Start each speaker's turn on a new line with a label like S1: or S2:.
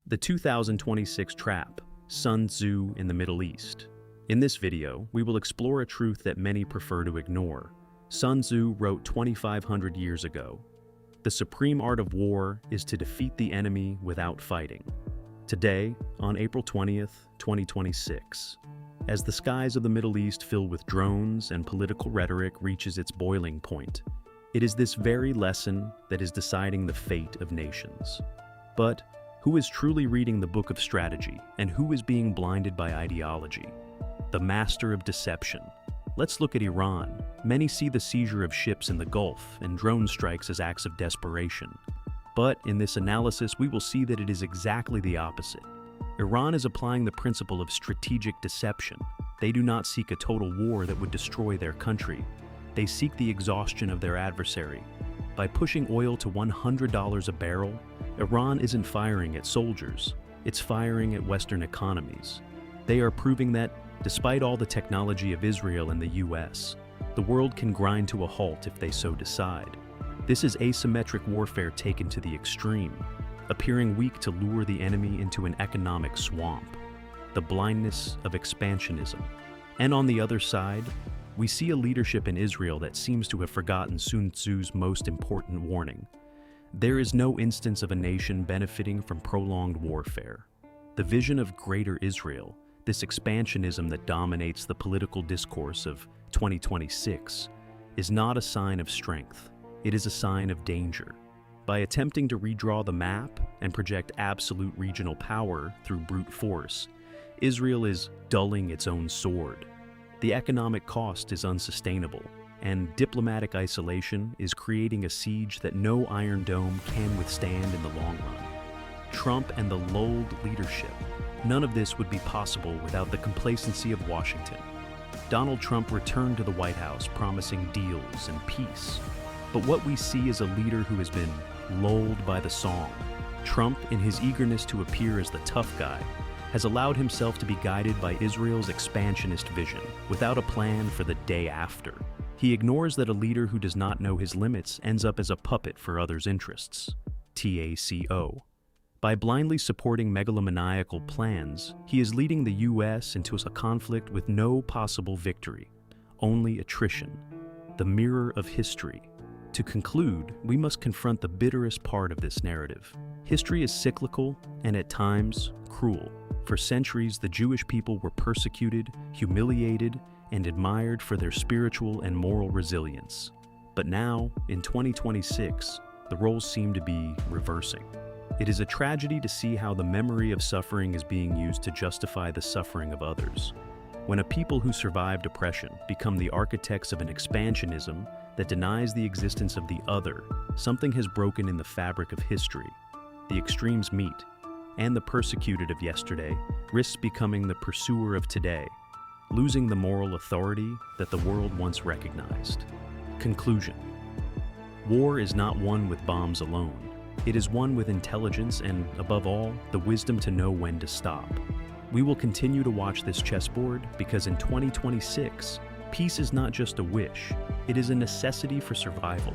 S1: The 2026 Trap, Sun Tzu in the Middle East. In this video, we will explore a truth that many prefer to ignore. Sun Tzu wrote 2,500 years ago, "The supreme art of war is to defeat the enemy without fighting." Today, on April 20th, 2026, as the skies of the Middle East fill with drones and political rhetoric reaches its boiling point, it is this very lesson that is deciding the fate of nations. But who is truly reading the book of strategy, and who is being blinded by ideology? The master of deception. Let's look at Iran. Many see the seizure of ships in the Gulf and drone strikes as acts of desperation. But in this analysis, we will see that it is exactly the opposite. Iran is applying the principle of strategic deception. They do not seek a total war that would destroy their country. They seek the exhaustion of their adversary. By pushing oil to $100 a barrel, Iran isn't firing at soldiers, it's firing at Western economies. They are proving that, despite all the technology of Israel and the US, the world can grind to a halt if they so decide. This is asymmetric warfare taken to the extreme, appearing weak to lure the enemy into an economic swamp, the blindness of expansionism. And on the other side, we see a leadership in Israel that seems to have forgotten Sun Tzu's most important warning. There is no instance of a nation benefiting from prolonged warfare. The vision of Greater Israel, this expansionism that dominates the political discourse of 2026, is not a sign of strength. It is a sign of danger. By attempting to redraw the map and project absolute regional power through brute force, Israel is dulling its own sword. The economic cost is unsustainable, and diplomatic isolation is creating a siege that no Iron Dome can withstand in the long run. Trump and the lulled leadership. None of this would be possible without the complacency of Washington. Donald Trump returned to the White House promising deals and peace. But what we see is a leader who has been lulled by the song. Trump, in his eagerness to appear as the tough guy, has allowed himself to be guided by Israel's expansionist vision, without a plan for the day after. He ignores that a leader who does not know his limits ends up as a puppet for others' interests. TACO. By blindly supporting megalomaniacal plans, he is leading the US into a conflict with no possible victory, only attrition, the mirror of history. To conclude, we must confront the bitterest part of this narrative. History is cyclical and at times cruel. For centuries, the Jewish people were persecuted, humiliated, and admired for their spiritual and moral resilience. But now, in 2026, the roles seem to be reversing. It is a tragedy to see how the memory of suffering is being used to justify the suffering of others. When a people who survived oppression become the architects of an expansionism that denies the existence of the other, something has broken in the fabric of history. The extremes meet, and the persecuted of yesterday risks becoming the pursuer of today, losing the moral authority that the world once recognized. Conclusion. War is not won with bombs alone. It is won with intelligence and, above all, the wisdom to know when to stop. We will continue to watch this chessboard because in 2026, peace is not just a wish, it is a necessity for survival.